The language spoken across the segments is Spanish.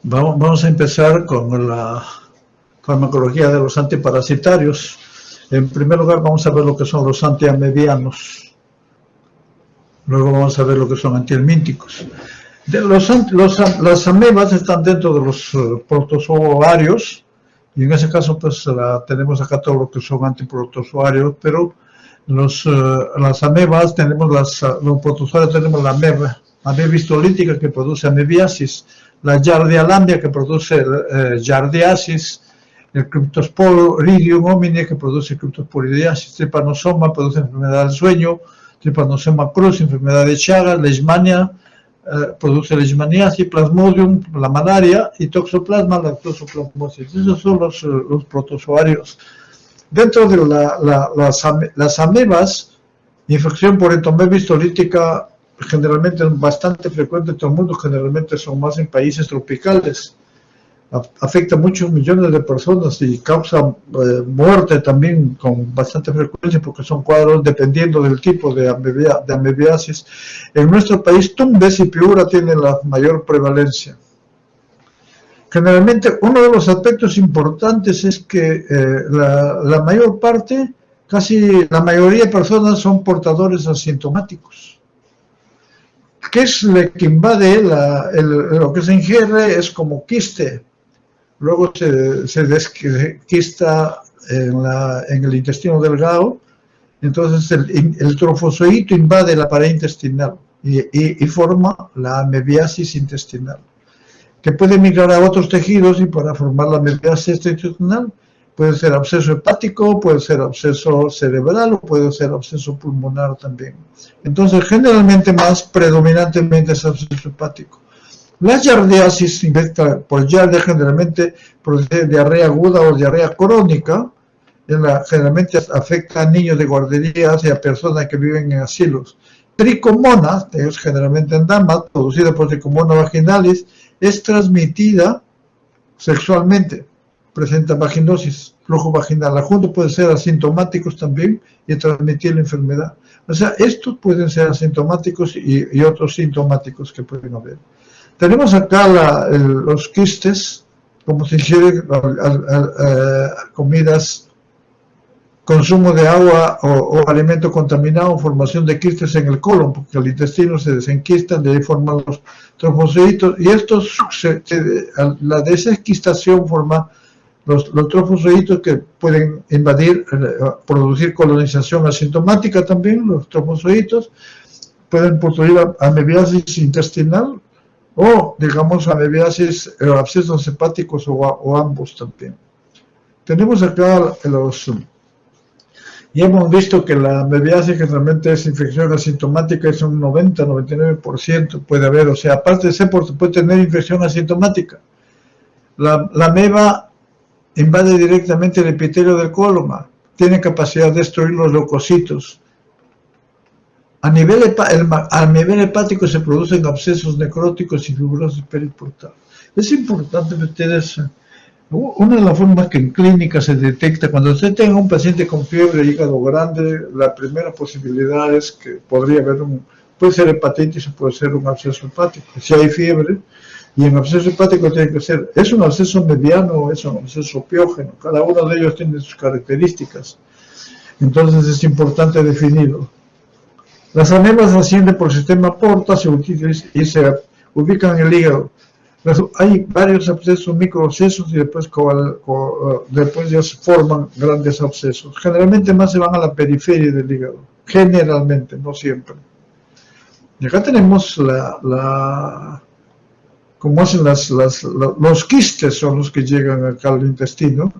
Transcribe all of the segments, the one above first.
Vamos a empezar con la farmacología de los antiparasitarios. En primer lugar, vamos a ver lo que son los antiamebianos. Luego vamos a ver lo que son antihelmínticos. Las amebas están dentro de los protozoarios, y en ese caso pues tenemos acá todo lo que son antiprotozoarios, pero las amebas tenemos los protozoarios, tenemos la ameba histolítica que produce amebiasis, la Yardia que produce yardiasis, el Cryptosporidium homini que produce Cryptosporidiasis, Trypanosoma produce enfermedad del sueño, Trypanosoma cruz, enfermedad de Chagas, Leishmania produce leishmaniasis, Plasmodium, la malaria, y Toxoplasma, la toxoplasmosis. Esos son los protozoarios. Dentro de las amebas, infección por entomeba histolítica generalmente es bastante frecuente en todo el mundo, generalmente son más en países tropicales. Afecta a muchos millones de personas y causa muerte también con bastante frecuencia, porque son cuadros dependiendo del tipo de amebiasis. En nuestro país, Tumbes y Piura tienen la mayor prevalencia. Generalmente, uno de los aspectos importantes es que la mayor parte, casi la mayoría de personas son portadores asintomáticos. ¿Qué es lo que invade lo que se ingiere? Es como quiste. Luego se desquista en el intestino delgado, entonces el trofozoito invade la pared intestinal y forma la amebiasis intestinal, que puede migrar a otros tejidos, y para formar la amebiasis intestinal puede ser absceso hepático, puede ser absceso cerebral o puede ser absceso pulmonar también. Entonces generalmente más predominantemente es absceso hepático. La yardiasis infecta por yardia generalmente produce diarrea aguda o diarrea crónica. Generalmente afecta a niños de guarderías y a personas que viven en asilos. Tricomonas, ellos generalmente en damas, producida por Tricomona vaginalis, es transmitida sexualmente, presenta vaginosis, flujo vaginal. Adjunto puede ser asintomáticos también y transmitir la enfermedad. O sea, estos pueden ser asintomáticos y otros sintomáticos que pueden haber. Tenemos acá los quistes, como se ingiere comidas, consumo de agua o alimento contaminado, formación de quistes en el colon, porque el intestino se desenquista, de ahí forman los trofozoitos, y la desesquistación forma los trofozoitos que pueden invadir, producir colonización asintomática también. Los trofozoitos pueden producir amebiasis intestinal, o digamos amebiasis, abscesos hepáticos o ambos también. Tenemos acá y hemos visto que la amebiasis generalmente es infección asintomática, es un 90-99% puede haber, o sea, aparte de ser puede tener infección asintomática. La ameba invade directamente el epitelio del colon, tiene capacidad de destruir los leucocitos. A nivel hepático se producen abscesos necróticos y fibrosis periportal. Es importante que ustedes, una de las formas que en clínica se detecta, cuando usted tenga un paciente con fiebre y hígado grande, la primera posibilidad es que podría haber puede ser hepatitis o puede ser un absceso hepático. Si hay fiebre, y en absceso hepático tiene que ser, ¿es un absceso mediano o es un absceso piógeno? Cada uno de ellos tiene sus características. Entonces es importante definirlo. Las amebas ascienden por el sistema porta y se ubican en el hígado. Hay varios abscesos, microabscesos, y después ya se forman grandes abscesos. Generalmente más se van a la periferia del hígado. Generalmente, no siempre. Y acá tenemos como hacen los quistes, son los que llegan acá al intestino.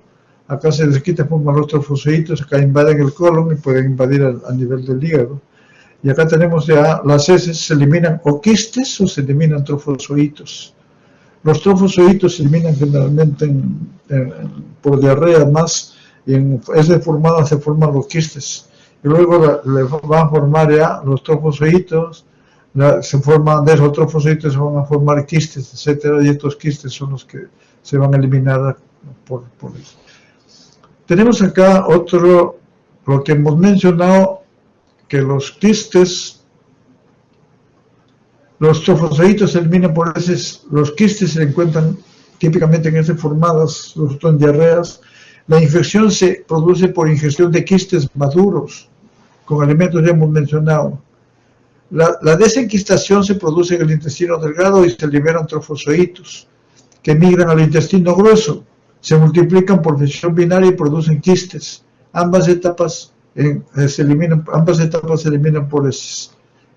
Acá se desquita, forman los trofozoitos, acá invaden el colon y pueden invadir a nivel del hígado. Y acá tenemos ya las heces, se eliminan o quistes o se eliminan trofozoitos. Los trofozoitos se eliminan generalmente por diarrea más, y en heces formadas se forman los quistes. Y luego le van a formar ya los trofozoitos, de esos trofozoitos se van a formar quistes, etcétera, y estos quistes son los que se van a eliminar por eso. Tenemos acá lo que hemos mencionado, que los quistes, los trofozoitos se eliminan por heces, los quistes se encuentran típicamente en heces formadas, en diarreas. La infección se produce por ingestión de quistes maduros, con alimentos ya hemos mencionado. La desenquistación se produce en el intestino delgado y se liberan trofozoitos, que migran al intestino grueso, se multiplican por fisión binaria y producen quistes. Ambas etapas se eliminan por heces.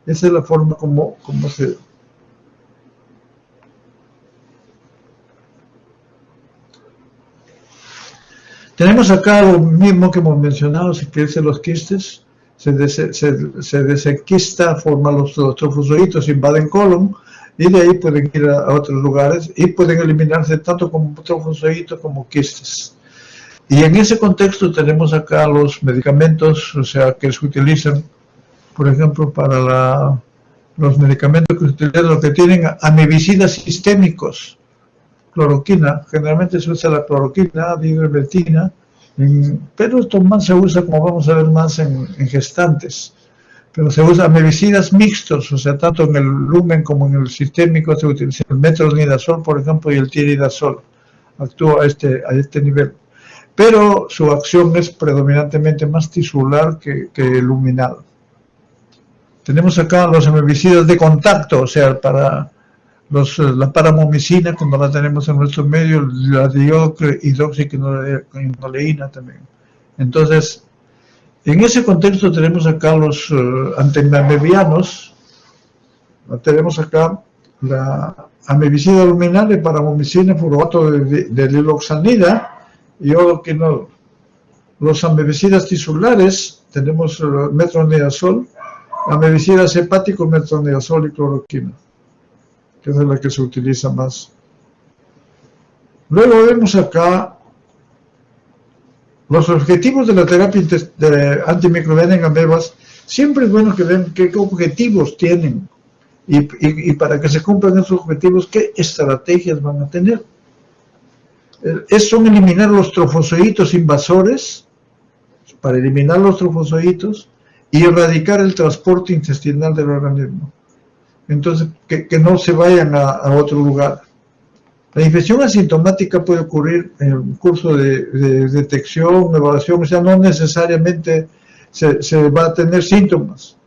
Esa es la forma como se... Tenemos acá lo mismo que hemos mencionado, si crecen los quistes, se desenquista, forman los trofozoitos, invaden colon, y de ahí pueden ir a otros lugares y pueden eliminarse tanto como trofozoitos como quistes. Y en ese contexto tenemos acá los medicamentos, o sea, que se utilizan, por ejemplo, para los medicamentos que se utilizan, los que tienen amebicidas sistémicos, cloroquina, generalmente se usa la cloroquina, ivermectina, pero esto más se usa, como vamos a ver, más en gestantes. Pero se usa amebicidas mixtos, o sea, tanto en el lumen como en el sistémico se utiliza el metronidazol, por ejemplo, y el tiridazol. Actúa a este nivel. Pero su acción es predominantemente más tisular que luminal. Tenemos acá los amebicidas de contacto, o sea, para la paramomicina, cuando la tenemos en nuestro medio, la dihidroxiquinoleína también. Entonces, en ese contexto tenemos acá los antiamebianos, tenemos acá la amebicida luminal, paramomicina, furbato de liloxanida y iodoquinol. Los amebicidas tisulares, tenemos metronidazol, amebicidas hepáticos, metronidazol y cloroquina, que es la que se utiliza más. Luego vemos acá los objetivos de la terapia antimicrobiana en amebas. Siempre es bueno que vean qué objetivos tienen y para que se cumplan esos objetivos, qué estrategias van a tener. Son eliminar los trofozoitos invasores, para eliminar los trofozoitos y erradicar el transporte intestinal del organismo. Entonces, que no se vayan a otro lugar. La infección asintomática puede ocurrir en el curso de detección, evaluación, o sea, no necesariamente se va a tener síntomas.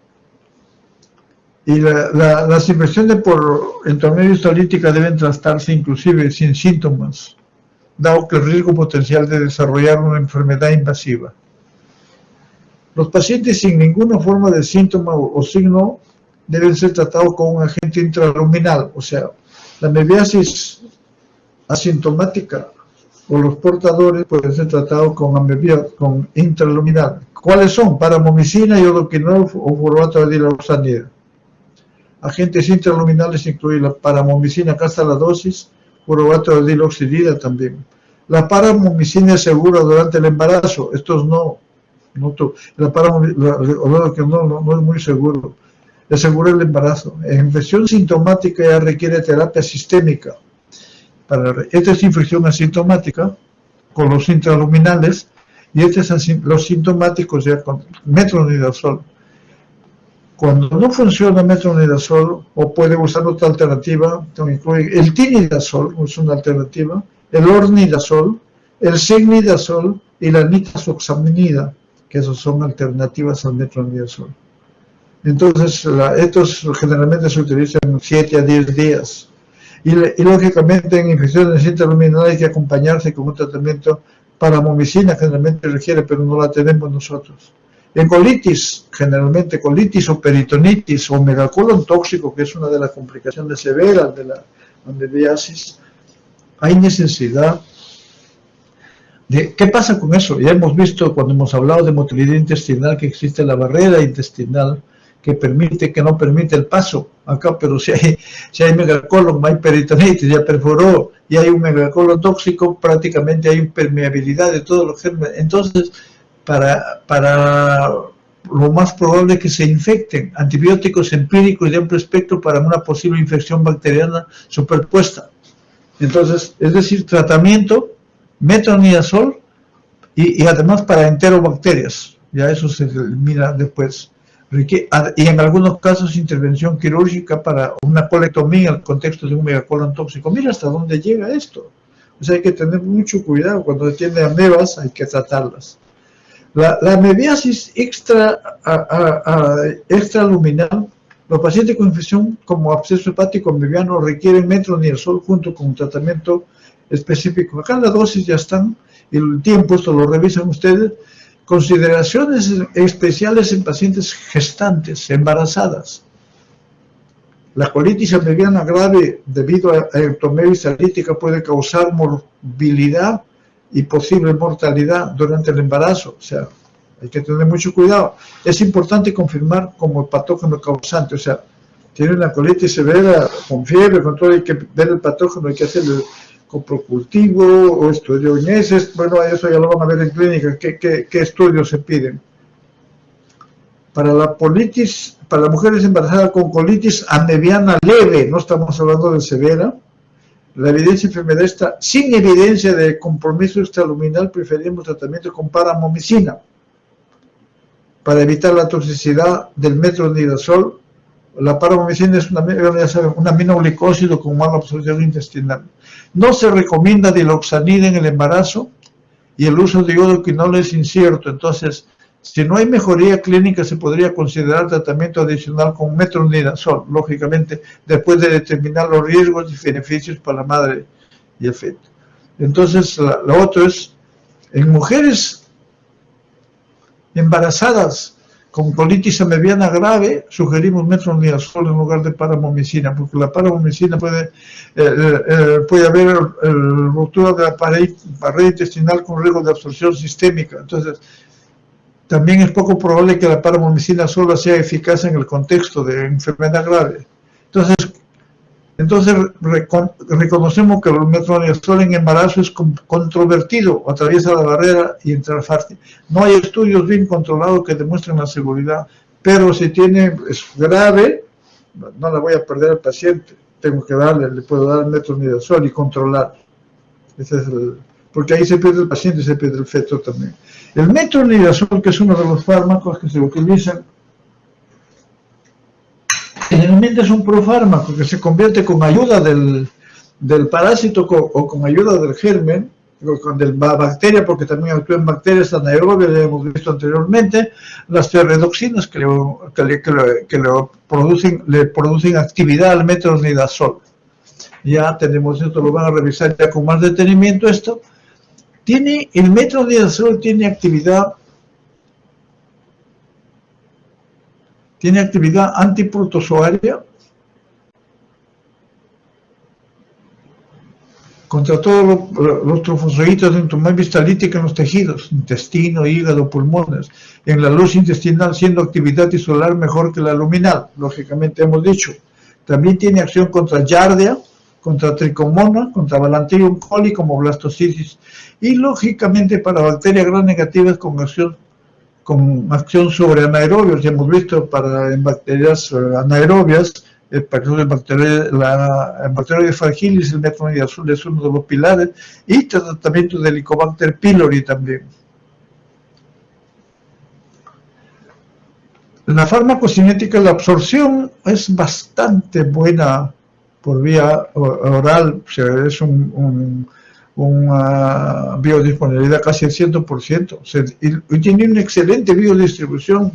Y las infecciones por entomelia histolítica deben tratarse inclusive sin síntomas, dado que el riesgo potencial de desarrollar una enfermedad invasiva. Los pacientes sin ninguna forma de síntoma o signo deben ser tratados con un agente intraluminal, o sea, la amebiasis asintomática o los portadores pueden ser tratados con intraluminal. ¿Cuáles son? Paramomicina, iodoquinol o furbato de diloxanida. Agentes intraluminales incluyen la paramomicina, acá está la dosis, furbato de diloxanida también. La paramomicina es segura durante el embarazo, estos no es muy seguro. Es seguro el embarazo. En infección sintomática ya requiere terapia sistémica. Esta es infección asintomática con los intraluminales y los sintomáticos ya con metronidazol. Cuando no funciona metronidazol o puede usar otra alternativa, incluye el tinidazol, es una alternativa, el ornidazol, el signidazol y la nitazoxanida, que esas son alternativas al metronidazol. Entonces, estos generalmente se utilizan 7 a 10 días. Y lógicamente en infecciones intraluminales hay que acompañarse con un tratamiento paramomicina, generalmente requiere, pero no la tenemos nosotros. En colitis, generalmente colitis o peritonitis o megacolon tóxico, que es una de las complicaciones severas de la amebiasis, hay necesidad de... ¿Qué pasa con eso? Ya hemos visto cuando hemos hablado de motilidad intestinal que existe la barrera intestinal que no permite el paso acá, pero si hay megacolon, hay peritonitis, ya perforó y hay un megacolon tóxico, prácticamente hay impermeabilidad de todos los gérmenes. Entonces, para lo más probable es que se infecten. Antibióticos empíricos de amplio espectro para una posible infección bacteriana superpuesta. Entonces, es decir, tratamiento, metronidazol y además para enterobacterias. Ya eso se elimina después. Y en algunos casos intervención quirúrgica para una colectomía en el contexto de un megacolon tóxico. Mira hasta dónde llega esto. Entonces hay que tener mucho cuidado. Cuando se tiene amebas hay que tratarlas. La amebiasis extraluminal, los pacientes con infección como absceso hepático amebiano requieren metronidazol junto con un tratamiento específico. Acá las dosis ya están, y el tiempo, esto lo revisan ustedes. Consideraciones especiales en pacientes gestantes, embarazadas. La colitis amebiana grave debido a ectomesis alítica puede causar morbilidad y posible mortalidad durante el embarazo. O sea, hay que tener mucho cuidado. Es importante confirmar como patógeno causante. O sea, tiene una colitis severa, con fiebre, con todo, hay que ver el patógeno, hay que hacer el coprocultivo o estudioinesis. Bueno, eso ya lo van a ver en clínica, qué estudios se piden. Para la colitis, para las mujeres embarazadas con colitis amebiana leve, no estamos hablando de severa, la evidencia de enfermedad está sin evidencia de compromiso extraluminal, preferimos tratamiento con paramomicina para evitar la toxicidad del metronidazol. La paramomicina es un aminoglicósido con mala absorción intestinal. No se recomienda diloxanida en el embarazo y el uso de iodoquinol es incierto. Entonces, si no hay mejoría clínica, se podría considerar tratamiento adicional con metronidazol, lógicamente, después de determinar los riesgos y beneficios para la madre y el feto. Entonces, lo otro es, en mujeres embarazadas con colitis amebiana grave, sugerimos metronidazol en lugar de paramomicina, porque la paramomicina puede haber ruptura de la pared intestinal con riesgo de absorción sistémica. Entonces, también es poco probable que la paramomicina sola sea eficaz en el contexto de enfermedad grave. Entonces reconocemos que el metronidazol en embarazo es controvertido, atraviesa la barrera y entra fácil. No hay estudios bien controlados que demuestren la seguridad, pero si es grave, no la voy a perder al paciente, tengo que le puedo dar el metronidazol y controlar. Porque ahí se pierde el paciente y se pierde el feto también. El metronidazol, que es uno de los fármacos que se utilizan, generalmente es un profármaco que se convierte con ayuda del parásito o con ayuda del germen, o de la bacteria, porque también actúa en bacterias anaerobias, ya hemos visto anteriormente, las ferredoxinas que le producen actividad al metronidazol. Ya tenemos esto, lo van a revisar ya con más detenimiento esto. El metronidazol tiene actividad antiprotozoaria contra todos los trofozoitos de entomosis talítica en los tejidos, intestino, hígado, pulmones, en la luz intestinal, siendo actividad tisular mejor que la luminal, lógicamente hemos dicho. También tiene acción contra Giardia, contra tricomona, contra Balantrium coli como blastocitis, y lógicamente para bacterias gram negativas con acción sobre anaerobios. Ya hemos visto en bacterias anaerobias, el Bacteroides fragilis, el metronidazol es uno de los pilares, y tratamiento del Helicobacter pylori también. La farmacocinética, la absorción es bastante buena por vía oral, o sea, es una biodisponibilidad casi al 100%, o sea, y tiene una excelente biodistribución,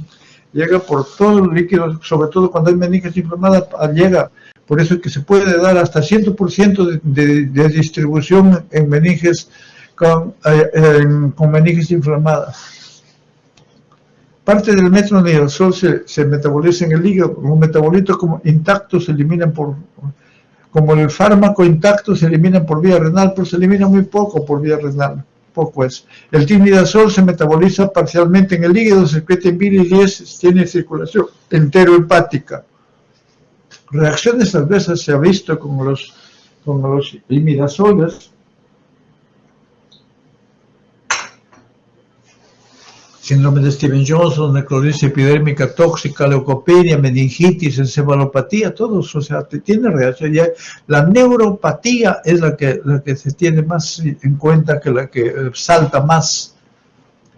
llega por todo el líquido, sobre todo cuando hay meninges inflamadas, llega, por eso es que se puede dar hasta 100% de distribución en meninges con meninges inflamadas. Parte del metronidazol se metaboliza en el hígado, los metabolitos como intactos se eliminan como el fármaco intacto se elimina por vía renal, pero se elimina muy poco por vía renal, poco es. El timidazol se metaboliza parcialmente en el hígado, se excreta en bilis y tiene circulación enterohepática. Reacciones adversas se ha visto con los imidazoles, síndrome de Stevens-Johnson, necrosis epidérmica tóxica, leucopenia, meningitis, encefalopatía, todos, o sea, tiene reacción. Ya la neuropatía es la que se tiene más en cuenta, que la que salta más.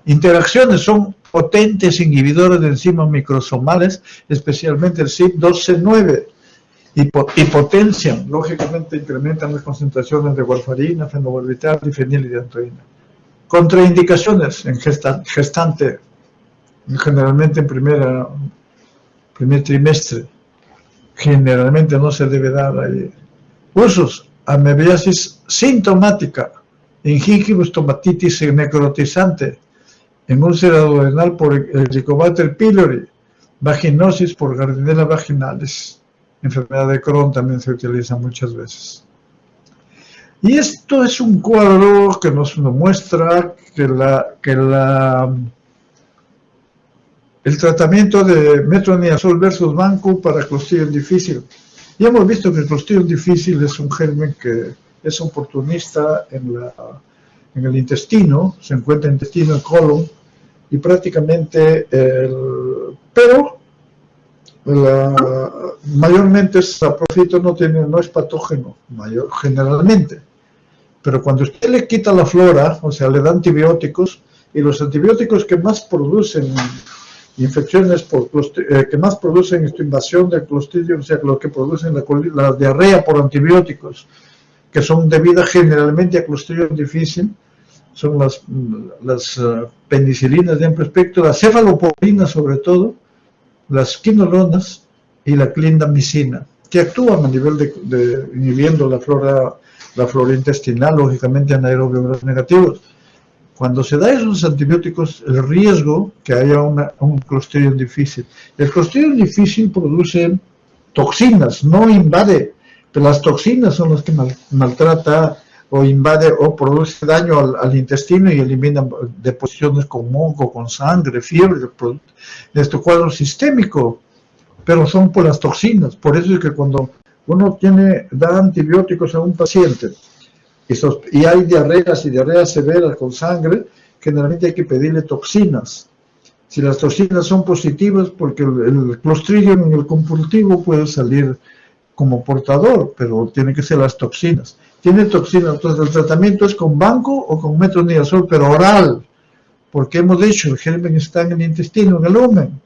Interacciones son potentes inhibidores de enzimas microsomales, especialmente el CYP2C9. y potencian, lógicamente incrementan las concentraciones de warfarina, fenobarbital y fenilidandroína. Contraindicaciones en gestante, generalmente en primer trimestre, generalmente no se debe dar ahí. Usos: amebiasis sintomática, en stomatitis necrotizante, en úlcera duodenal por Helicobacter pylori, vaginosis por Gardnerella vaginalis. Enfermedad de Crohn también se utiliza muchas veces. Y esto es un cuadro que nos muestra que el tratamiento de metronidazol versus Vanco para Clostridium difficile. Ya hemos visto que el Clostridium difficile es un germen que es oportunista en el intestino, se encuentra en el intestino, en colon, y prácticamente, pero mayormente es saprofito, no es patógeno, generalmente. Pero cuando usted le quita la flora, o sea, le da antibióticos, y los antibióticos que más producen infecciones, que más producen esta invasión del Clostridium, o sea, lo que producen la diarrea por antibióticos, que son debidas generalmente a Clostridium difficile, son las penicilinas de amplio espectro, las cefaloporinas sobre todo, las quinolonas y la clindamicina, que actúan a nivel de inhibiendo la flora intestinal, lógicamente anaerobios negativos. Cuando se da esos antibióticos, el riesgo que haya un Clostridium difficile. El Clostridium difficile produce toxinas, no invade, pero las toxinas son las que maltrata o invade o produce daño al intestino y elimina deposiciones con moco, con sangre, fiebre, de este cuadro sistémico, pero son por las toxinas. Por eso es que cuando uno da antibióticos a un paciente y hay diarreas y diarreas severas con sangre, generalmente hay que pedirle toxinas. Si las toxinas son positivas, porque el Clostridium en el compulsivo puede salir como portador, pero tienen que ser las toxinas. Tiene toxinas, entonces el tratamiento es con Vanco o con metronidazol, pero oral, porque hemos dicho, el germen está en el intestino, en el lumen.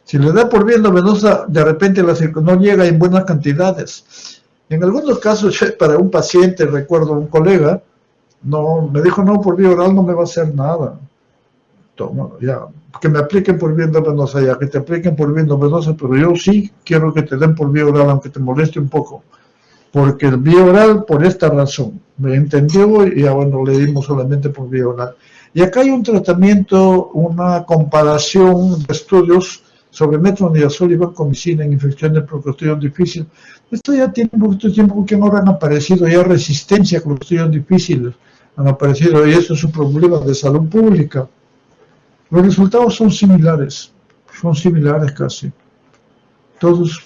Si le da por vía venosa, de repente no llega en buenas cantidades. En algunos casos, para un paciente, recuerdo un colega, me dijo, no, por vía oral no me va a hacer nada. Toma, ya, que me apliquen por vía venosa, ya, que te apliquen por vía venosa, pero yo sí quiero que te den por vía oral, aunque te moleste un poco. Porque el vía oral, por esta razón, me entendió y ya bueno, le dimos solamente por vía oral. Y acá hay un tratamiento, una comparación de estudios sobre metronidazol y vancomicina en infecciones por Clostridium difficile. Esto ya tiene un poquito de tiempo que ahora han aparecido ya resistencia a Clostridium difficile, han aparecido, y eso es un problema de salud pública. Los resultados son similares casi, todos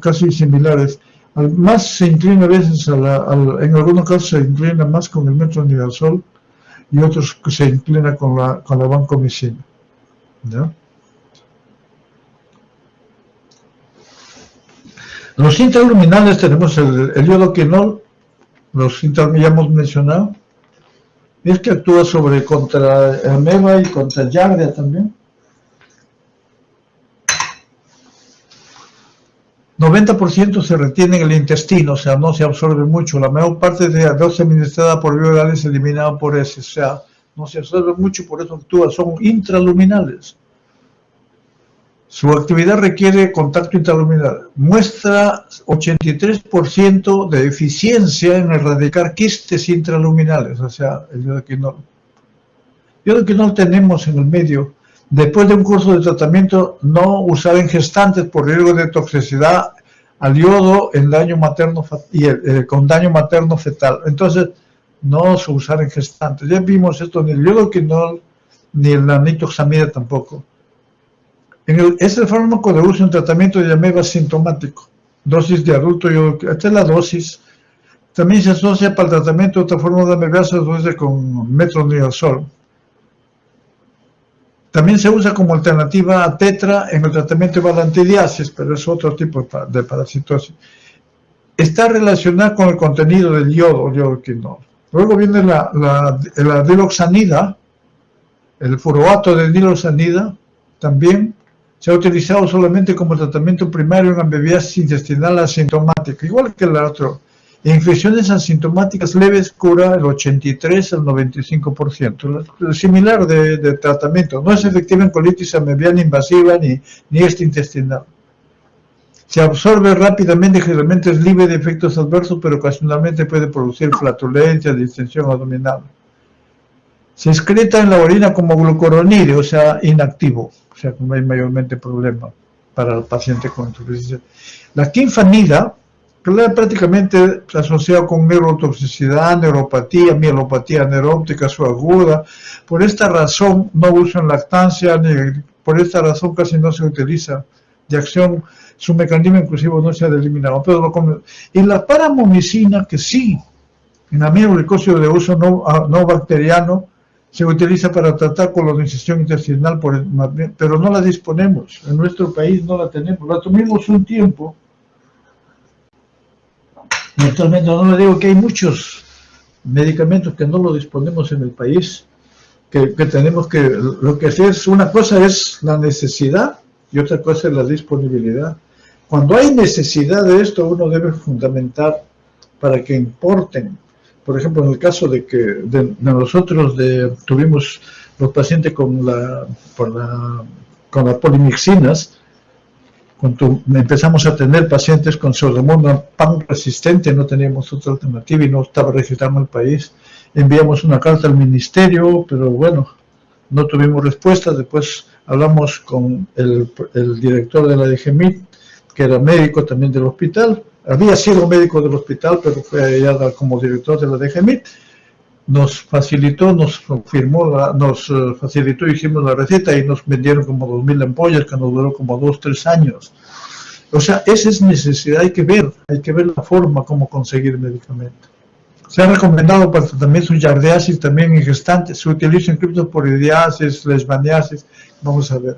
casi similares. Más se inclina a veces en algunos casos se inclina más con el metronidazol y otros que se inclina con la vancomicina. ¿Ya? Los intraluminales tenemos el iodoquinol, ya hemos mencionado, es que actúa contra ameba y contra giardia también. 90% se retiene en el intestino, o sea, no se absorbe mucho. La mayor parte de la dosis administrada por vía oral es eliminada por ese, o sea, no se absorbe mucho, por eso actúa, son intraluminales. Su actividad requiere contacto intraluminal. Muestra 83% de eficiencia en erradicar quistes intraluminales, o sea, el iodoquinol. Iodoquinol tenemos en el medio. Después de un curso de tratamiento, no usar en gestantes por riesgo de toxicidad al yodo en daño materno con daño materno fetal. Entonces, no se usar en gestantes. Ya vimos esto, ni el iodoquinol ni la nitoxamida tampoco. Es el fármaco de uso en tratamiento de ameba sintomático. Dosis de adulto iodoquinol. Esta es la dosis. También se asocia para el tratamiento de otra forma de amebiasis con metronidazol. También se usa como alternativa a tetra en el tratamiento de balantidiasis, pero es otro tipo de parasitosis. Está relacionada con el contenido del iodoquinol. Luego viene la diloxanida, el furoato de diloxanida, también Se ha utilizado solamente como tratamiento primario en amebbiasis intestinal asintomática, igual que la otra. En infecciones asintomáticas leves cura el 83 al 95%, similar de tratamiento. No es efectiva en colitis amebbiana invasiva ni intestinal. Se absorbe rápidamente y generalmente es libre de efectos adversos, pero ocasionalmente puede producir flatulencia, distensión abdominal. Se excreta en la orina como glucuronide, o sea, inactivo, o sea, no hay mayormente problema para el paciente con insuficiencia. La quinfanida, prácticamente asociado con neurotoxicidad, neuropatía, mielopatía neuróptica subaguda. Por esta razón no usan lactancia, ni por esta razón casi no se utiliza de acción, su mecanismo inclusive no se ha eliminado. Y la paramomicina, que sí, en aminoglicosio de uso no bacteriano, se utiliza para tratar colonización intestinal, pero no la disponemos. En nuestro país no la tenemos. La tuvimos un tiempo. Actualmente no le digo que hay muchos medicamentos que no lo disponemos en el país, que tenemos que, lo que hacer es, una cosa es la necesidad y otra cosa es la disponibilidad. Cuando hay necesidad de esto, uno debe fundamentar para que importen. Por ejemplo, en el caso de que nosotros tuvimos los pacientes con las polimixinas, cuando empezamos a tener pacientes con pseudomonas PAN resistente, no teníamos otra alternativa y no estaba registrado en el país. Enviamos una carta al ministerio, pero bueno, no tuvimos respuesta. Después hablamos con el director de la DGMIT, que era médico también del hospital. Había sido médico del hospital, pero fue allá como director de la DGMIT. Nos facilitó, hicimos la receta y nos vendieron como 2.000 ampollas, que nos duró como 2-3 años. O sea, esa es necesidad, hay que ver la forma como conseguir medicamento. Se ha recomendado para tratamiento de yardeasis también en gestantes, se utiliza en criptoporidiasis, leishmaniasis, vamos a ver.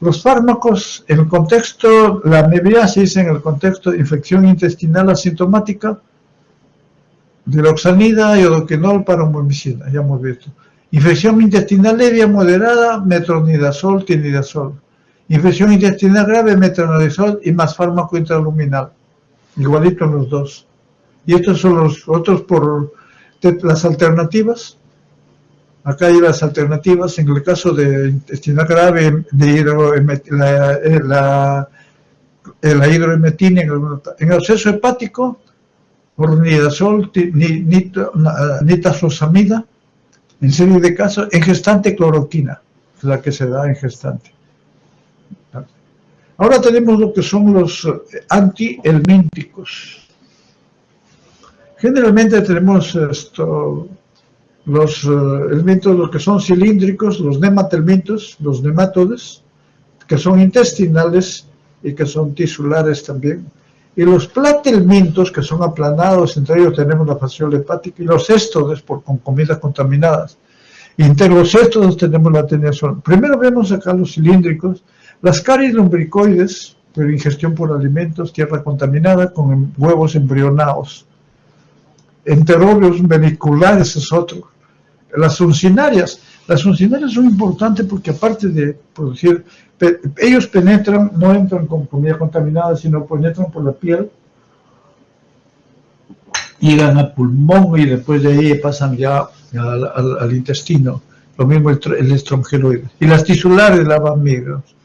Los fármacos, en el contexto, la amebbiasis, en el contexto de infección intestinal asintomática, diloxanida, iodoquinol, paramomicina, ya hemos visto. Infección intestinal leve, moderada, metronidazol, tinidazol. Infección intestinal grave, metronidazol y más fármaco intraluminal. Igualito en los dos. Y estos son los otros por las alternativas. Acá hay las alternativas. En el caso de intestinal grave, la hidroemetina en el absceso hepático, ornidazol, nitazosamida, en serie de casos, en gestante cloroquina, la que se da en gestante. Ahora tenemos lo que son los antihelmínticos. Generalmente tenemos los helmintos, los que son cilíndricos, los nematelmintos, los nematodes, que son intestinales y que son tisulares también. Y los platelmintos, que son aplanados, entre ellos tenemos la fasciola hepática, y los éstodes, con comidas contaminadas. Y entre los éstodes tenemos la teniazol. Primero vemos acá los cilíndricos, las caries lumbricoides, por ingestión por alimentos, tierra contaminada, con huevos embrionados. Enterobios veniculares es otro. Las uncinarias son importantes porque aparte de producir, ellos penetran, no entran con comida contaminada, sino penetran por la piel, llegan al pulmón y después de ahí pasan ya al intestino. Lo mismo el estrongeloide. Y las tisulares lavan migros.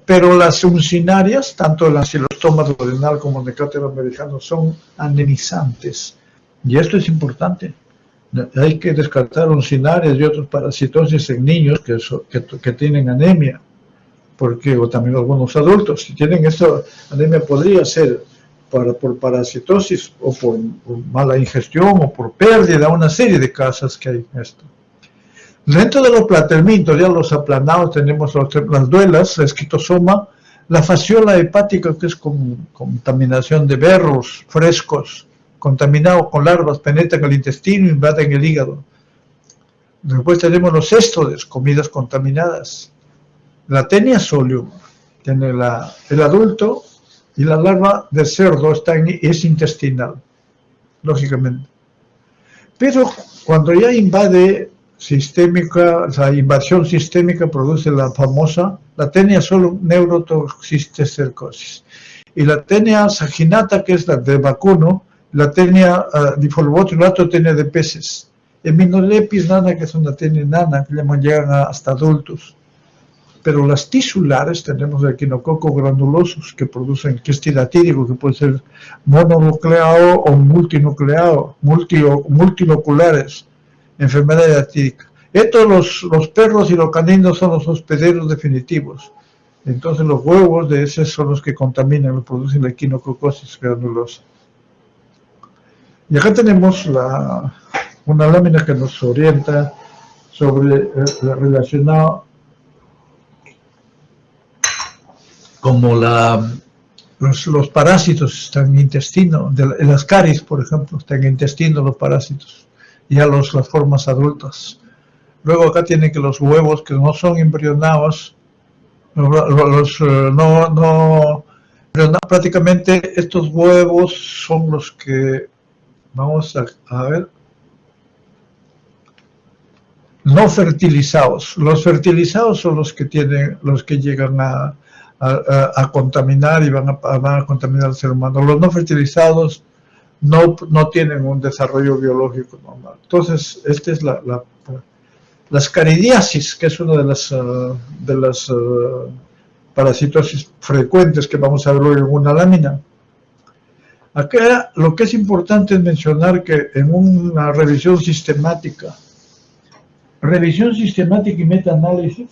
Pero las uncinarias, tanto el ancilostoma duodenal como el necrotero americano, son anemizantes. Y esto es importante. Hay que descartar uncinarias y otros parasitosis en niños que tienen anemia, o también algunos adultos. Si tienen esta anemia, podría ser por parasitosis o por mala ingestión o por pérdida, una serie de causas que hay en esto. Dentro de los platelmintos, ya los aplanados, tenemos las duelas, la esquitosoma, la fasciola hepática, que es contaminación de berros frescos, contaminados con larvas, penetran el intestino, invaden el hígado. Después tenemos los éstodes, comidas contaminadas. La Taenia solium, tiene el adulto, y la larva de cerdo es intestinal, lógicamente. Pero cuando ya invade sistémica, la invasión sistémica produce la famosa, la tenia solo neurotoxistercosis. Y la tenia saginata, que es la de vacuno, la tenia difolvotilato, tenia de peces. Emilolepis nana, que es una tenia nana, que llegan hasta adultos. Pero las tisulares tenemos el equinococo granulosos, que producen, que es tiratídico, que puede ser mononucleado o multinucleado, multiloculares, enfermedad diatídica. Estos, los perros y los caninos son los hospederos definitivos. Entonces los huevos de esos son los que contaminan, los producen la equinococosis granulosa. Y acá tenemos una lámina que nos orienta sobre relacionado como los parásitos están en el intestino, el ascaris, por ejemplo, está en el intestino los parásitos, ya las formas adultas. Luego acá tienen que los huevos que no son embrionados, prácticamente estos huevos son los que, vamos a ver, no fertilizados. Los fertilizados son los que llegan a contaminar y van a contaminar al ser humano. Los no fertilizados no tienen un desarrollo biológico normal. Entonces, esta es la ascaridiasis, que es una de las parasitosis frecuentes que vamos a ver luego en una lámina. Acá lo que es importante es mencionar que en una revisión sistemática y metaanálisis,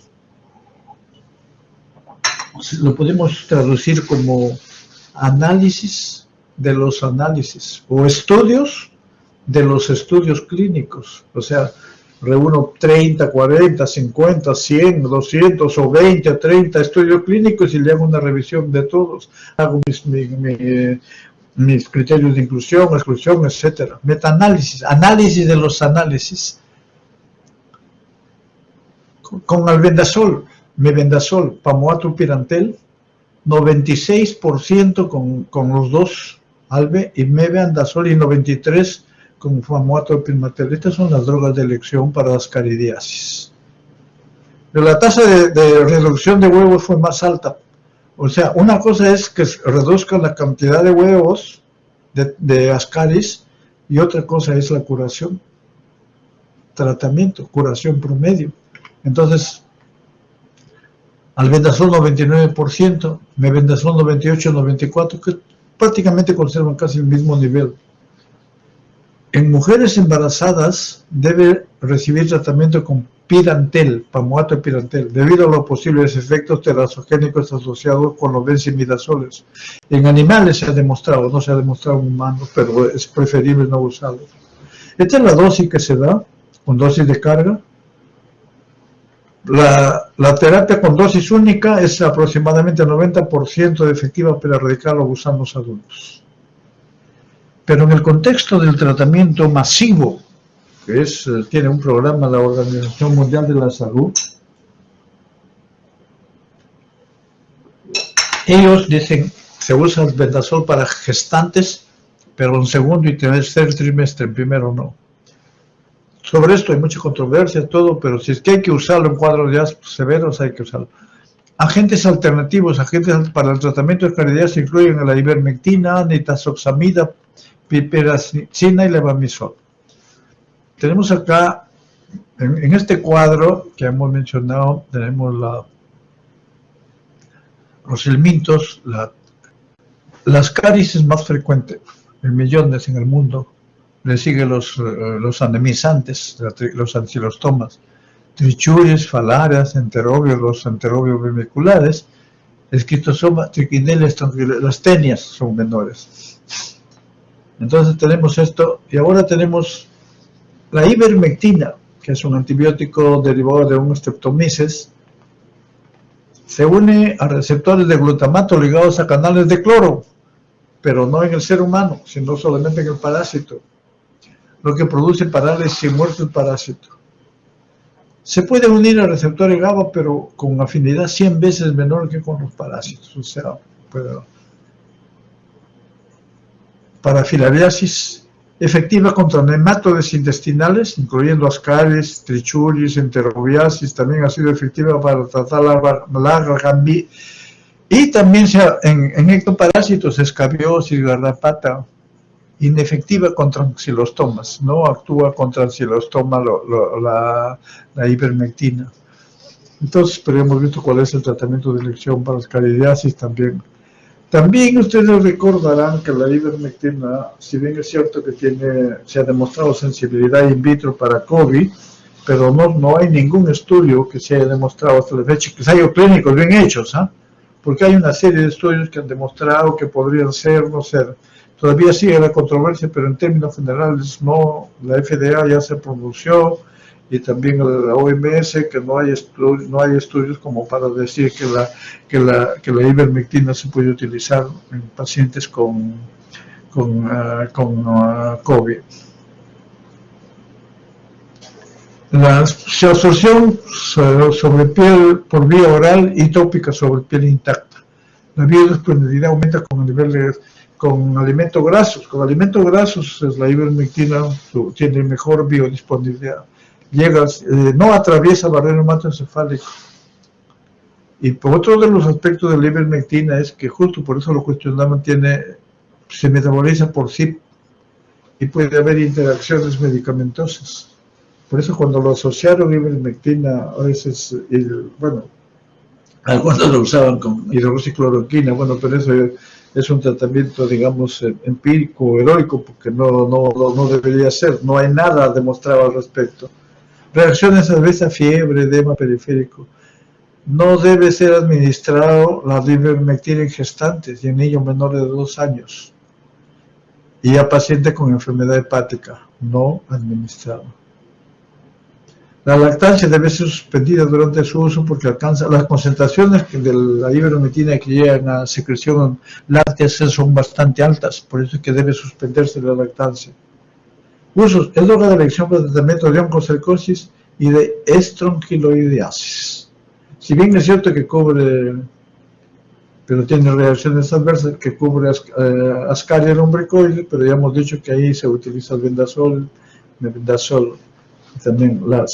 lo podemos traducir como análisis de los análisis o estudios de los estudios clínicos. O sea, reúno 30, 40, 50, 100, 200 o 20 o 30 estudios clínicos y le hago una revisión de todos. Hago mis criterios de inclusión, exclusión, etc. Metaanálisis, análisis de los análisis. Con albendazol, mebendazol, pamoato pirantel, 96% con los dos, albe y mebendazol, y 93% con pamoato pirantel. Estas son las drogas de elección para las ascaridiasis. Pero la tasa de reducción de huevos fue más alta. O sea, una cosa es que reduzca la cantidad de huevos de ascaris y otra cosa es la curación, tratamiento, curación promedio. Entonces, albendazol 99%, mebendazol 98, 94%, que prácticamente conservan casi el mismo nivel. En mujeres embarazadas debe recibir tratamiento con pirantel, pamoato pirantel, debido a los posibles efectos teratogénicos asociados con los benzimidazoles. En animales se ha demostrado, no se ha demostrado en humanos, pero es preferible no usarlo. Esta es la dosis que se da, con dosis de carga. La terapia con dosis única es aproximadamente 90% de efectiva para erradicar los gusanos adultos. Pero en el contexto del tratamiento masivo, que tiene un programa de la Organización Mundial de la Salud, ellos dicen se usa el albendazol para gestantes, pero en segundo y tercer trimestre, en primero no. Sobre esto hay mucha controversia, todo, pero si es que hay que usarlo en cuadros ya severos, hay que usarlo. Agentes alternativos, para el tratamiento de ascaridiasis incluyen la ivermectina, nitazoxamida, piperacina y levamisol. Tenemos acá, en este cuadro que hemos mencionado, tenemos los helmintos, la ascaris es más frecuente, en millones en el mundo. Le siguen los anemizantes, los ancilostomas, trichuris, falarias, enterobios, los enterobios vermiculares, esquistosoma, triquineles, las tenias son menores. Entonces tenemos esto, y ahora tenemos la ivermectina, que es un antibiótico derivado de un streptomyces, se une a receptores de glutamato ligados a canales de cloro, pero no en el ser humano, sino solamente en el parásito, lo que produce parálisis y muerte del parásito. Se puede unir al receptor GABA, pero con afinidad 100 veces menor que con los parásitos. O sea, para filariasis efectiva contra nematodes intestinales, incluyendo ascaris, trichuris, enterobiasis, también ha sido efectiva para tratar la garganta, y también en ectoparásitos, escabiosis, garrapata, inefectiva contra anxilostomas, no actúa contra anxilostoma la ivermectina. Entonces, pero hemos visto cuál es el tratamiento de elección para ascaridiasis también. También ustedes recordarán que la ivermectina, si bien es cierto que se ha demostrado sensibilidad in vitro para COVID, pero no hay ningún estudio que se haya demostrado hasta la fecha, que ensayos clínicos bien hechos, ¿eh? Porque hay una serie de estudios que han demostrado que podrían ser, no ser. Todavía sigue la controversia, pero en términos generales no, la FDA ya se pronunció, y también la OMS, que no hay estudios como para decir que la ivermectina se puede utilizar en pacientes con COVID. La absorción sobre piel por vía oral y tópica sobre piel intacta. La biodisponibilidad aumenta con alimentos grasos. Con alimentos grasos la ivermectina tiene mejor biodisponibilidad. No atraviesa barrera hematoencefálica. Y por otro de los aspectos de la ivermectina es que justo por eso lo cuestionaban, se metaboliza por sí y puede haber interacciones medicamentosas. Por eso cuando lo asociaron ivermectina, a veces, algunos lo usaban con hidroxicloroquina, pero eso es un tratamiento, digamos, empírico, heroico, porque no debería ser, no hay nada demostrado al respecto. Reacciones adversas, fiebre, edema periférico. No debe ser administrado la ivermectina en gestantes y en niños menores de 2 años. Y a pacientes con enfermedad hepática, no administrado. La lactancia debe ser suspendida durante su uso porque alcanza las concentraciones de la ivermectina que llegan a secreción láctea son bastante altas, por eso es que debe suspenderse la lactancia. Usos: es droga de elección para tratamiento de oncocercosis y de estrongiloidiasis. Si bien es cierto que cubre, pero tiene reacciones adversas, que cubre ascaria lumbricoide, pero ya hemos dicho que ahí se utiliza el mebendazol, también la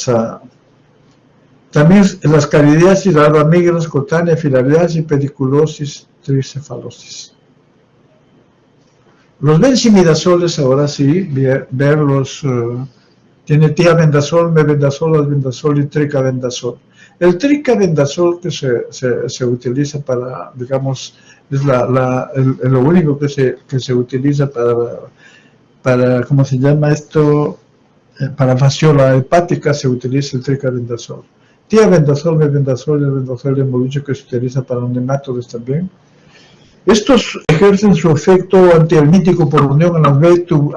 ascaridiasis, la rhamigras, cutánea, filariasis, pediculosis, tricefalosis. Los benzimidazoles, ahora sí, tiene tiabendazol, mebendazol, albendazol y tricabendazol. El tricabendazol que se utiliza para, digamos, es lo único que se utiliza para, ¿cómo se llama esto? Para fasciola hepática se utiliza el tricabendazol. Tiabendazol, mebendazol y albendazol hemos dicho que se utiliza para nematodes también. Estos ejercen su efecto antihelmíntico por unión a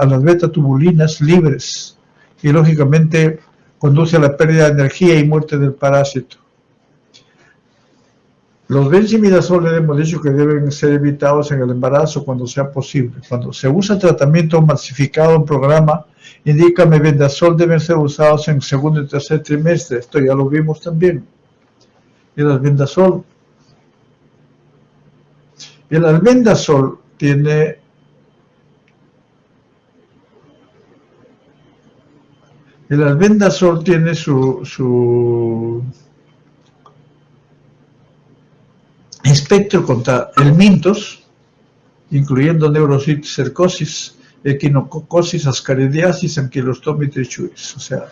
las beta-tubulinas libres y lógicamente conduce a la pérdida de energía y muerte del parásito. Los benzimidazoles hemos dicho que deben ser evitados en el embarazo cuando sea posible. Cuando se usa tratamiento masificado en programa, indica mebendazol deben ser usados en segundo y tercer trimestre. Esto ya lo vimos también. El albendazol tiene su espectro contra helmintos, incluyendo neurocisticercosis, equinococosis, ascaridiasis, anquilostoma y trichuris. O sea,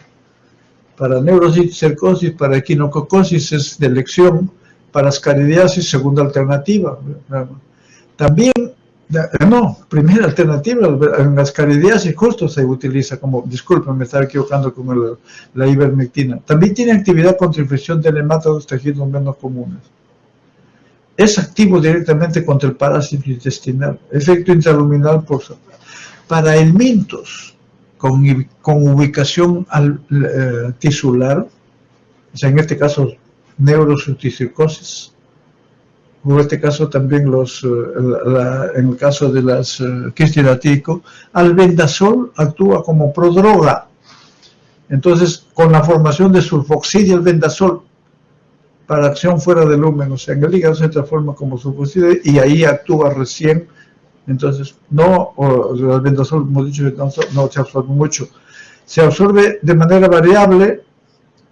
para neurocisticercosis, para equinococosis es de elección, para ascaridiasis segunda alternativa. También, primera alternativa, en ascaridiasis justo se utiliza como, disculpen, me estaba equivocando con la ivermectina. También tiene actividad contra infección de nematodos tejidos menos comunes. Es activo directamente contra el parásito intestinal. Efecto intraluminal para helmintos con ubicación tisular, o sea, en este caso neurocisticercosis, o en este caso también en el caso de las quistes hidratídico, albendazol actúa como prodroga. Entonces, con la formación de sulfoxide albendazol para acción fuera del lumen, o sea, en el hígado se transforma como sulfoxide y ahí actúa recién Entonces, el albendazol, hemos dicho que no se absorbe mucho. Se absorbe de manera variable,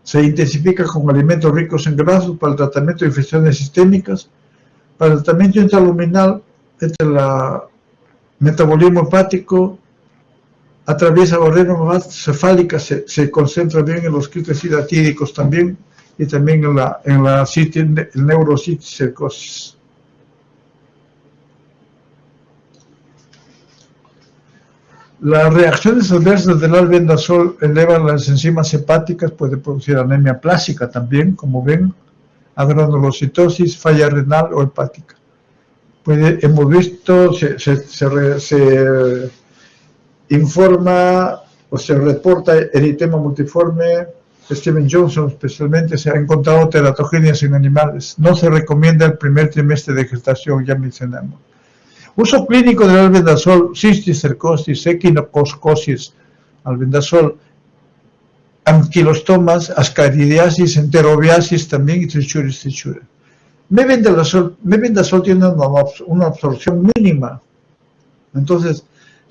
se intensifica con alimentos ricos en grasos para el tratamiento de infecciones sistémicas, para el tratamiento intraluminal, entre el metabolismo hepático, atraviesa barrera cefálica, se concentra bien en los quistes hidratídicos también, y también en la neurocisticercosis. Las reacciones adversas del albendazol elevan las enzimas hepáticas, puede producir anemia plástica también, como ven, agranulocitosis, falla renal o hepática. Hemos visto, se informa o se reporta eritema multiforme. Steven Johnson especialmente se ha encontrado teratogenias en animales. No se recomienda el primer trimestre de gestación, ya mencionamos. Uso clínico del albendazol: cisticercosis, equinococcosis, albendazol, anquilostomas, ascaridiasis, enterobiasis también y trichuris trichura. Mebendazol tiene una absorción mínima. Entonces,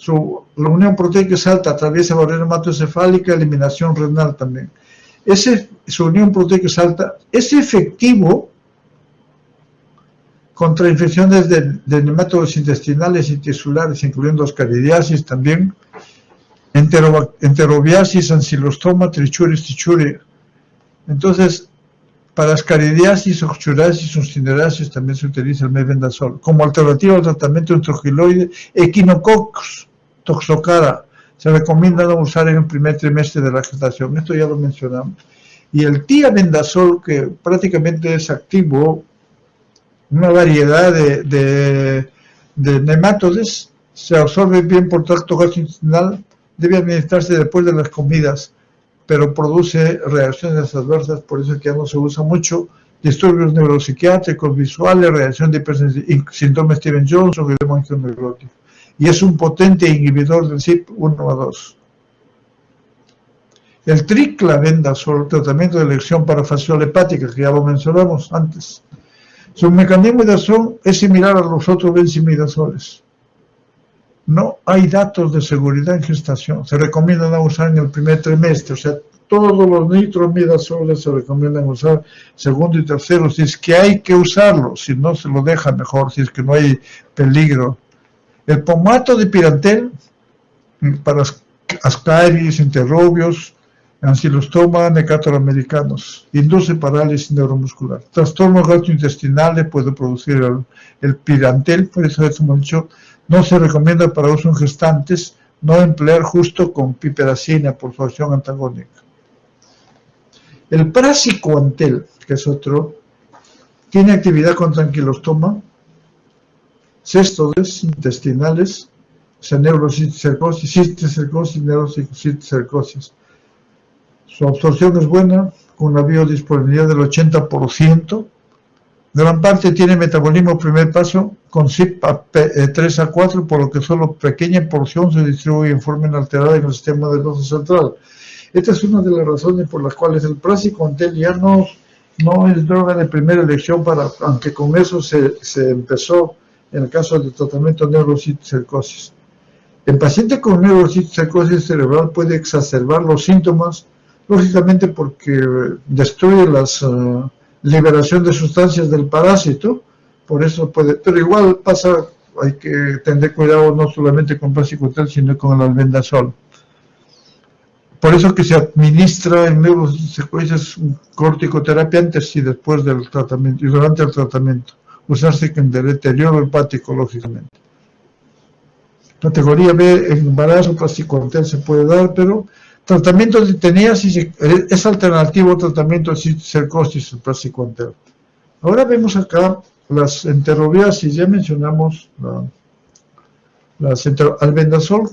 la unión proteica es alta, atraviesa barrera hematocefálica, eliminación renal también. Su unión proteica es alta, es efectivo contra infecciones de nematodos intestinales y tisulares, incluyendo ascaridiasis también, enterobiasis, ancilostoma, trichuris trichuria. Entonces, para ascaridiasis, oxchurasis, uncinerasis también se utiliza el mebendazol. Como alternativa al tratamiento intraoculoide, Echinococcus toxocara se recomienda no usar en el primer trimestre de la gestación. Esto ya lo mencionamos. Y el tiabendazol, que prácticamente es activo, una variedad de nematodes, se absorbe bien por tracto gastrointestinal, debe administrarse después de las comidas, pero produce reacciones adversas, por eso es que ya no se usa mucho. Disturbios neuropsiquiátricos, visuales, reacción de hipersensibilidad, síndrome Steven Johnson y demás neurológico. Y es un potente inhibidor del CYP1A2. El triclavendazol, tratamiento de elección para fasciole hepática, que ya lo mencionamos antes. Su mecanismo de acción es similar a los otros benzimidazoles. No hay datos de seguridad en gestación. Se recomienda no usar en el primer trimestre. O sea, todos los nitromidazoles se recomiendan usar segundo y tercero, si es que hay que usarlo. Si no, se lo deja mejor, si es que no hay peligro. El pomato de pirantel para ascaris, enterobios, ancilostoma, necator americanos, induce parálisis neuromuscular. Trastornos gastrointestinales puede producir el pirantel, por eso hemos dicho, no se recomienda para uso en gestantes, no emplear justo con piperacina por su acción antagónica. El praziquantel, que es otro, tiene actividad contra anquilostoma, cestodes intestinales, o sea, neurocisticercosis, cisticercosis, neurocisticercosis. Su absorción es buena, con una biodisponibilidad del 80%. Gran parte tiene metabolismo primer paso con CYP3A4, por lo que solo pequeña porción se distribuye en forma inalterada en el sistema nervioso central. Esta es una de las razones por las cuales el praziquantel ya no es droga de primera elección, aunque con eso se empezó en el caso del tratamiento de neurocisticercosis. El paciente con neurocisticercosis cerebral puede exacerbar los síntomas, lógicamente porque destruye la liberación de sustancias del parásito, por eso puede, pero igual pasa, hay que tener cuidado no solamente con praziquantel, sino con el albendazol. Por eso que se administra en neurocisticercosis corticoterapia antes y después del tratamiento, y durante el tratamiento, usarse en deterioro hepático, lógicamente. Categoría B, en embarazo, praziquantel se puede dar, pero tratamiento de teniasis es alternativo al tratamiento de cisticercosis, el praziquantel. Ahora vemos acá las enterobiasis, ya mencionamos albendazol,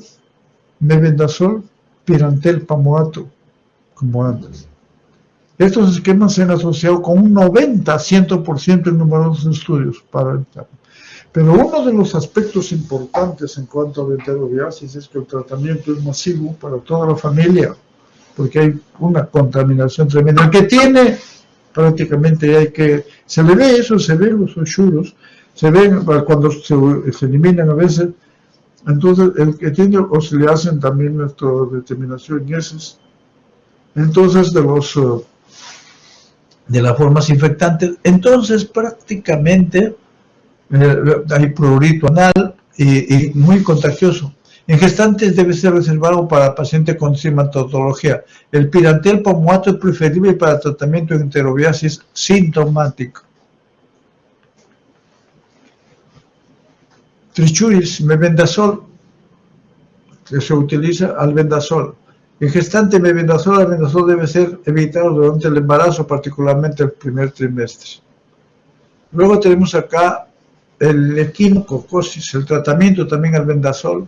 mebendazol, pirantel, pamoato, como antes. Estos esquemas se han asociado con un 90-100% en numerosos estudios para evitar. Pero uno de los aspectos importantes en cuanto a la enterobiasis es que el tratamiento es masivo para toda la familia, porque hay una contaminación tremenda. El que tiene, prácticamente se le ve eso, se ven los ochuros, Se ven cuando se eliminan a veces, entonces el que tiene o se le hacen también nuestra determinación en heces, entonces de las formas infectantes, entonces prácticamente hay prurito anal y muy contagioso. En gestantes debe ser reservado para pacientes con sintomatología. El pirantel pomoato es preferible para tratamiento de enterobiasis sintomático. Trichuris, mebendazol, que se utiliza albendazol. En gestante, albendazol debe ser evitado durante el embarazo, particularmente el primer trimestre. Luego tenemos acá el equinococosis, el tratamiento también albendazol.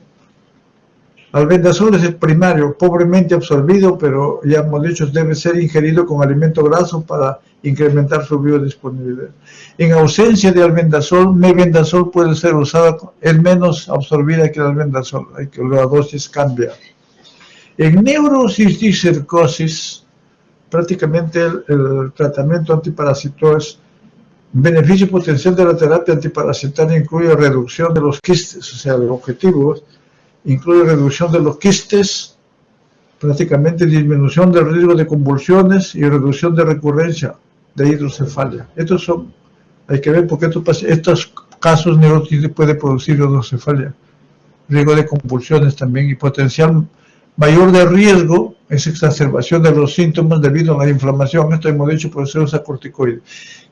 Albendazol es el primario, pobremente absorbido, pero ya hemos dicho debe ser ingerido con alimento graso para incrementar su biodisponibilidad. En ausencia de albendazol, mebendazol puede ser usado, es menos absorbida que el albendazol, hay que la dosis cambia. En neurocisticercosis, prácticamente el tratamiento antiparasitario es beneficio potencial de la terapia antiparasitaria incluye reducción de los quistes, o sea, el objetivo incluye reducción de los quistes, prácticamente disminución del riesgo de convulsiones y reducción de recurrencia de hidrocefalia. Estos son, hay que ver porque estos casos neurosis puede producir hidrocefalia, riesgo de convulsiones también y potencial mayor de riesgo es exacerbación de los síntomas debido a la inflamación. Esto hemos dicho por ser usa corticoides.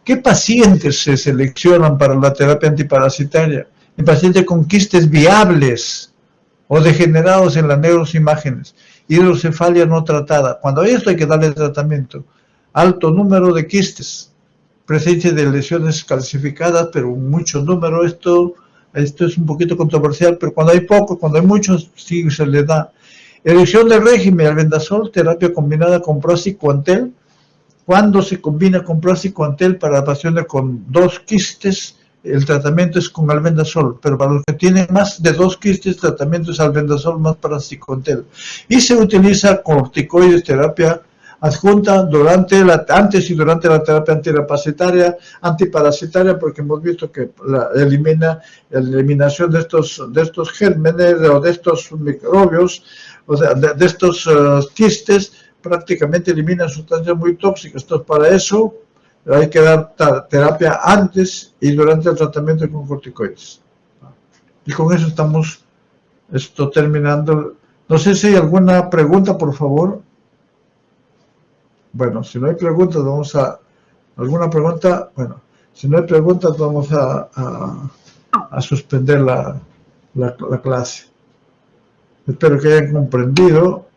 ¿Qué pacientes se seleccionan para la terapia antiparasitaria? En pacientes con quistes viables o degenerados en las neurosimágenes, hidrocefalia no tratada. Cuando hay esto hay que darle tratamiento. Alto número de quistes, presencia de lesiones calcificadas, pero mucho número. Esto es un poquito controversial, pero cuando hay poco, cuando hay muchos, sí se le da. Erección del régimen, albendazol, terapia combinada con praziquantel. Cuando se combina con praziquantel para pacientes con 2 quistes, el tratamiento es con albendazol, pero para los que tienen más de 2 quistes, el tratamiento es albendazol más praziquantel. Y se utiliza corticoides, terapia adjunta antes y durante la terapia antiparasitaria, porque hemos visto que la eliminación de estos gérmenes o de estos microbios, o sea, de estos quistes, prácticamente eliminan sustancias muy tóxicas. Entonces, para eso hay que dar terapia antes y durante el tratamiento con corticoides. Y con eso estamos terminando. No sé si hay alguna pregunta, por favor. Bueno, si no hay preguntas, vamos a... ¿Alguna pregunta? Bueno, si no hay preguntas, vamos a suspender la clase. Espero que hayan comprendido.